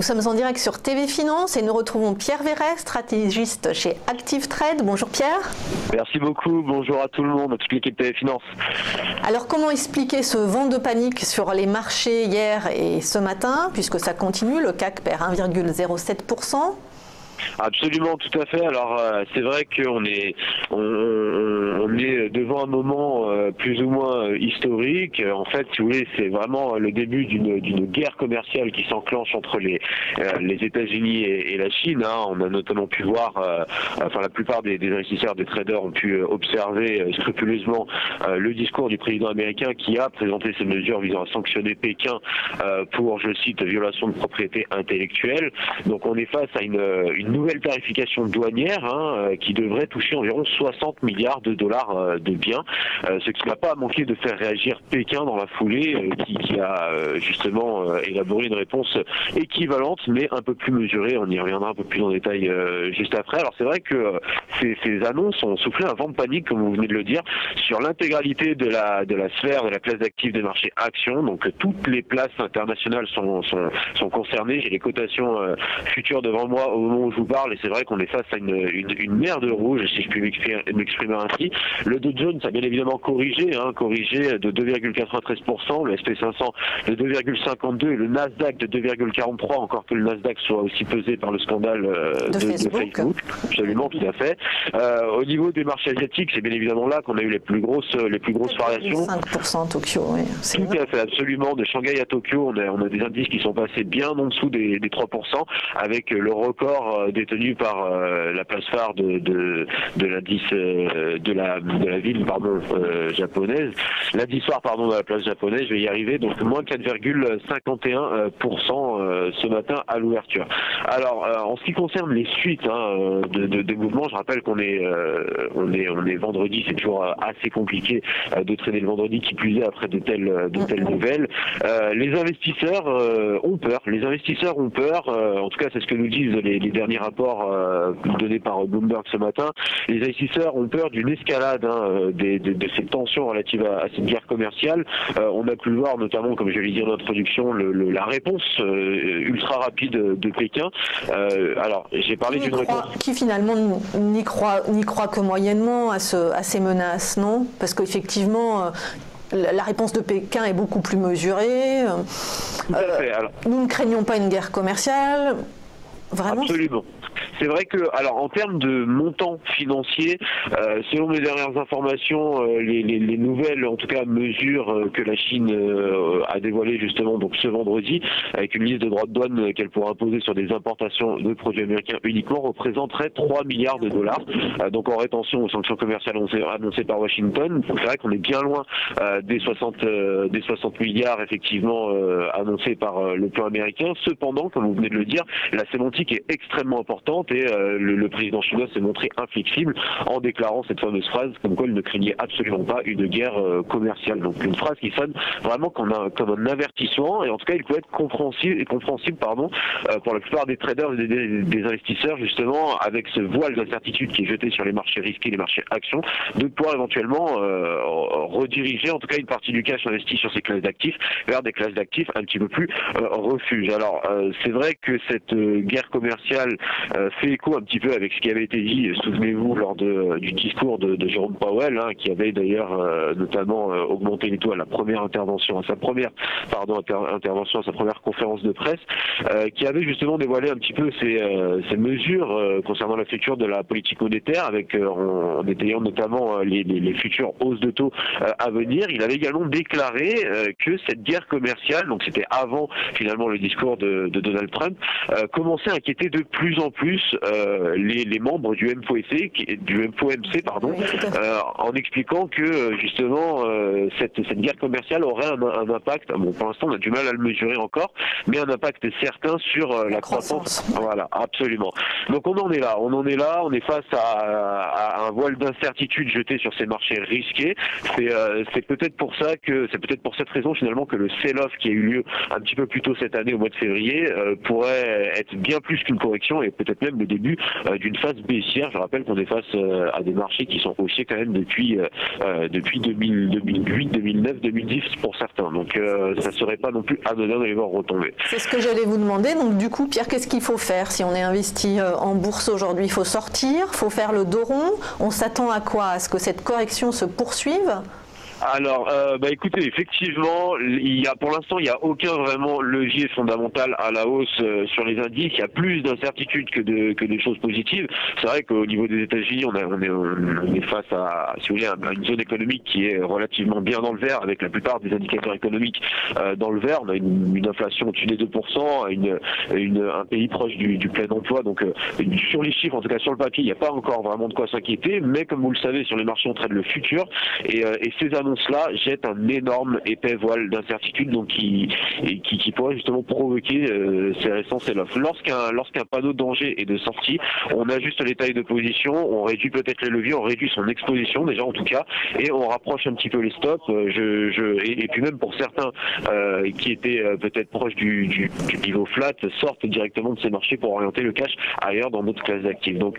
Nous sommes en direct sur TV Finance et nous retrouvons Pierre Verret, stratégiste chez Active Trade. Bonjour Pierre. Merci beaucoup, bonjour à tout le monde, à toute l'équipe TV Finance. Alors comment expliquer ce vent de panique sur les marchés hier et ce matin, puisque ça continue, le CAC perd 1,07%. Absolument, tout à fait. Alors c'est vrai qu'on est devant un moment plus ou moins historique. En fait, si vous voulez, c'est vraiment le début d'une guerre commerciale qui s'enclenche entre les États-Unis et la Chine. On a notamment pu voir, la plupart des investisseurs, des traders ont pu observer scrupuleusement le discours du président américain qui a présenté ces mesures visant à sanctionner Pékin pour, je cite, violation de propriété intellectuelle. Donc on est face à une nouvelle tarification douanière qui devrait toucher environ 60 milliards de dollars de biens, ce qui n'a pas manqué de faire réagir Pékin dans la foulée, qui a justement élaboré une réponse équivalente mais un peu plus mesurée. On y reviendra un peu plus en détail juste après. Alors c'est vrai que ces annonces ont soufflé un vent de panique, comme vous venez de le dire, sur l'intégralité de la sphère de la classe d'actifs des marchés actions. Donc toutes les places internationales sont concernées. J'ai les cotations futures devant moi au moment où je vous parle, et c'est vrai qu'on est face à une mer de rouge, si je puis m'exprimer ainsi. Le Dow Jones a bien évidemment corrigé de 2,93%, le SP500 de 2,52% et le Nasdaq de 2,43%, encore que le Nasdaq soit aussi pesé par le scandale de Facebook. Absolument, tout à fait. Au niveau des marchés asiatiques, c'est bien évidemment là qu'on a eu les plus grosses variations. 5% Tokyo, oui. Tout à fait, absolument. De Shanghai à Tokyo, on a des indices qui sont passés bien en dessous des 3%, avec le record détenu par la place phare de l'indice de la ville japonaise, l'indice phare de la place japonaise, je vais y arriver, donc moins 4,51% ce matin à l'ouverture. Alors en ce qui concerne les suites de mouvements, je rappelle qu'on est vendredi, c'est toujours assez compliqué de traîner le vendredi, qui plus est après de telles nouvelles. Les investisseurs ont peur. En tout cas c'est ce que nous disent les derniers rapports donnés par Bloomberg ce matin. Les investisseurs ont peur d'une escalade de ces tensions relatives à cette guerre commerciale. On a pu le voir notamment, comme je l'ai dit en introduction, la réponse ultra rapide de Pékin. Alors j'ai parlé d'une réponse qui finalement n'y croit que moyennement à ces menaces, non? Parce qu'effectivement la réponse de Pékin est beaucoup plus mesurée. Tout à fait. Alors, nous ne craignons pas une guerre commerciale. Vraiment? Absolument. C'est vrai que, alors en termes de montant financier, selon mes dernières informations, les nouvelles, en tout cas mesures que la Chine a dévoilées justement donc ce vendredi, avec une liste de droits de douane qu'elle pourra imposer sur des importations de produits américains uniquement, représenteraient 3 milliards de dollars. Donc en rétention aux sanctions commerciales annoncées par Washington. Donc c'est vrai qu'on est bien loin des 60 milliards effectivement annoncés par le plan américain. Cependant, comme vous venez de le dire, la sémantique est extrêmement importante et le président chinois s'est montré inflexible en déclarant cette fameuse phrase comme quoi il ne craignait absolument pas une guerre commerciale. Donc une phrase qui sonne vraiment comme un avertissement, et en tout cas il peut être compréhensible pour la plupart des traders et des investisseurs, justement avec ce voile d'incertitude qui est jeté sur les marchés risqués, les marchés actions, de pouvoir éventuellement rediriger en tout cas une partie du cash investi sur ces classes d'actifs vers des classes d'actifs un petit peu plus refuge. Alors c'est vrai que cette guerre commerciale fait écho un petit peu avec ce qui avait été dit, souvenez-vous, lors du discours de Jérôme Powell, qui avait d'ailleurs notamment augmenté les taux à sa première conférence de presse, qui avait justement dévoilé un petit peu ces mesures concernant la future de la politique monétaire, en détaillant notamment les futures hausses de taux à venir. Il avait également déclaré que cette guerre commerciale, donc c'était avant finalement le discours de Donald Trump, commençait à inquiéter de plus en plus les membres du FOMC, en expliquant que justement cette guerre commerciale aurait un impact, pour l'instant on a du mal à le mesurer encore, mais un impact certain sur la croissance. Voilà, absolument. Donc on en est là, on est face à un voile d'incertitude jeté sur ces marchés risqués. C'est peut-être pour cette raison finalement que le sell-off qui a eu lieu un petit peu plus tôt cette année au mois de février pourrait être bien plus qu'une correction et peut-être même même le début d'une phase baissière. Je rappelle qu'on est face à des marchés qui sont haussiers quand même depuis 2008, 2009, 2010 pour certains. Donc ça serait pas non plus anodin de les voir retomber. C'est ce que j'allais vous demander. Donc du coup, Pierre, qu'est-ce qu'il faut faire si on est investi en bourse aujourd'hui? Il faut sortir, il faut faire le dos rond. On s'attend à quoi? À ce que cette correction se poursuive? Alors, écoutez, effectivement, pour l'instant, il n'y a aucun vraiment levier fondamental à la hausse sur les indices. Il y a plus d'incertitudes que de choses positives. C'est vrai qu'au niveau des États-Unis, on est face à, si vous voulez, à une zone économique qui est relativement bien dans le vert, avec la plupart des indicateurs économiques dans le vert. On a une inflation au-dessus des 2%, un pays proche du plein emploi. Donc, sur les chiffres, en tout cas sur le papier, il n'y a pas encore vraiment de quoi s'inquiéter. Mais comme vous le savez, sur les marchés, on trade le futur. Et ces annonces-là jettent un énorme épais voile d'incertitude, donc qui pourrait justement provoquer ces récents sell-off. Lorsqu'un panneau de danger est de sortie, on ajuste les tailles de position, on réduit peut-être les leviers, on réduit son exposition déjà en tout cas, et on rapproche un petit peu les stops. Et puis même pour certains qui étaient peut-être proches du niveau flat, sortent directement de ces marchés pour orienter le cash ailleurs dans d'autres classes d'actifs. Donc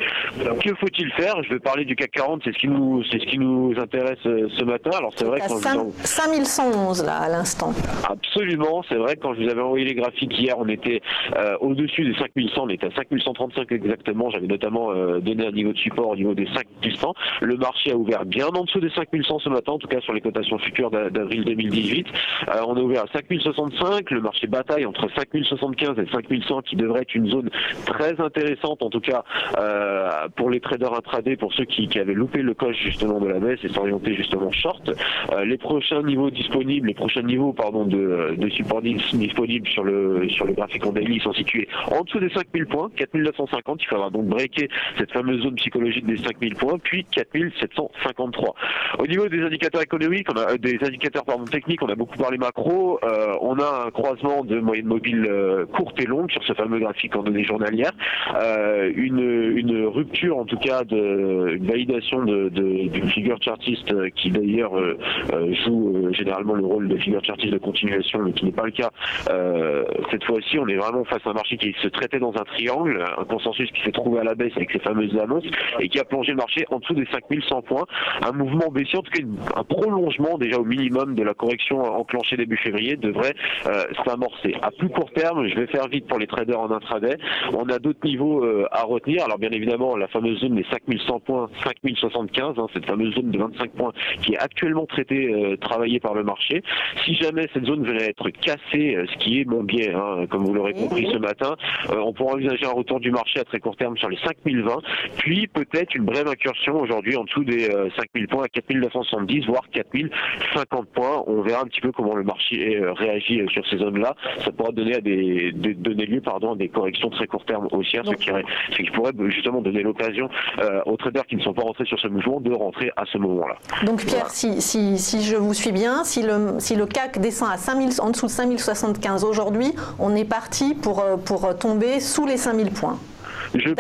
que faut-il faire? Je vais parler du CAC 40, c'est ce qui nous intéresse ce matin. Alors c'est vrai que 5111 là à l'instant. Absolument, c'est vrai que quand je vous avais envoyé les graphiques hier, on était au-dessus des 5100, on était à 5135 exactement. J'avais notamment donné un niveau de support au niveau des 5100. Le marché a ouvert bien en dessous des 5100 ce matin, en tout cas sur les cotations futures d'avril 2018. On a ouvert à 5065, le marché bataille entre 5075 et 5100 qui devrait être une zone très intéressante en tout cas pour les traders intraday, pour ceux qui avaient loupé le coche justement de la baisse et s'orienter justement short. Les prochains niveaux disponibles, de support disponibles sur le graphique en daily sont situés en dessous des 5000 points, 4950. Il faudra donc breaker cette fameuse zone psychologique des 5000 points, puis 4753. Au niveau des indicateurs économiques, techniques, on a beaucoup parlé macro. On a un croisement de moyenne mobile courte et longue sur ce fameux graphique en données journalières. Une rupture, en tout cas, une validation d'une figure chartiste qui d'ailleurs joue généralement le rôle de figure chartiste de continuation, mais qui n'est pas le cas cette fois-ci. On est vraiment face à un marché qui se traitait dans un triangle, un consensus qui s'est trouvé à la baisse avec ces fameuses annonces et qui a plongé le marché en dessous des 5100 points. Un mouvement baissier, en tout cas un prolongement déjà au minimum de la correction enclenchée début février devrait s'amorcer. À plus court terme, je vais faire vite pour les traders en intraday, on a d'autres niveaux à retenir. Alors bien évidemment, la fameuse zone des 5100 points, 5075, cette fameuse zone de 25 points qui est actuellement travaillée par le marché. Si jamais cette zone venait à être cassée, ce qui est mon biais, comme vous l'aurez compris ce matin, on pourra envisager un retour du marché à très court terme sur les 5020, puis peut-être une brève incursion aujourd'hui en dessous des 5000 points à 4970, voire 4050 points. On verra un petit peu comment le marché réagit sur ces zones-là. Ça pourra donner lieu à des corrections très court terme haussières, ce qui pourrait justement donner l'occasion aux traders qui ne sont pas rentrés sur ce mouvement de rentrer à ce moment-là. Donc Pierre, voilà. Si je vous suis bien, si le CAC descend à 5000, en dessous de 5075 aujourd'hui, on est parti pour tomber sous les 5000 points. Je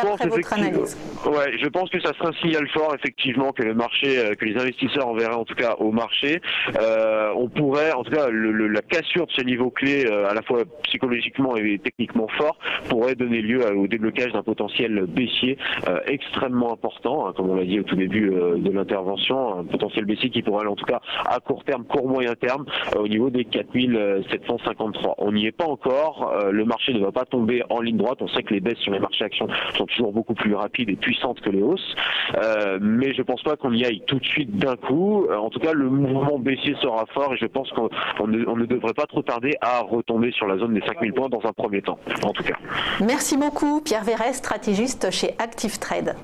pense que ça sera un signal fort effectivement que le marché, que les investisseurs enverraient en tout cas au marché. On pourrait, en tout cas, la cassure de ce niveau clé, à la fois psychologiquement et techniquement fort, pourrait donner lieu au déblocage d'un potentiel baissier extrêmement important, comme on l'a dit au tout début de l'intervention, un potentiel baissier qui pourrait aller en tout cas à court terme, court moyen terme, au niveau des 4753. On n'y est pas encore. Le marché ne va pas tomber en ligne droite. On sait que les baisses sur les marchés actions sont toujours beaucoup plus rapides et puissantes que les hausses, mais je pense pas qu'on y aille tout de suite d'un coup. En tout cas, le mouvement baissier sera fort et je pense qu'on ne devrait pas trop tarder à retomber sur la zone des 5000 points dans un premier temps, en tout cas. Merci beaucoup Pierre Verret, stratégiste chez Active Trade.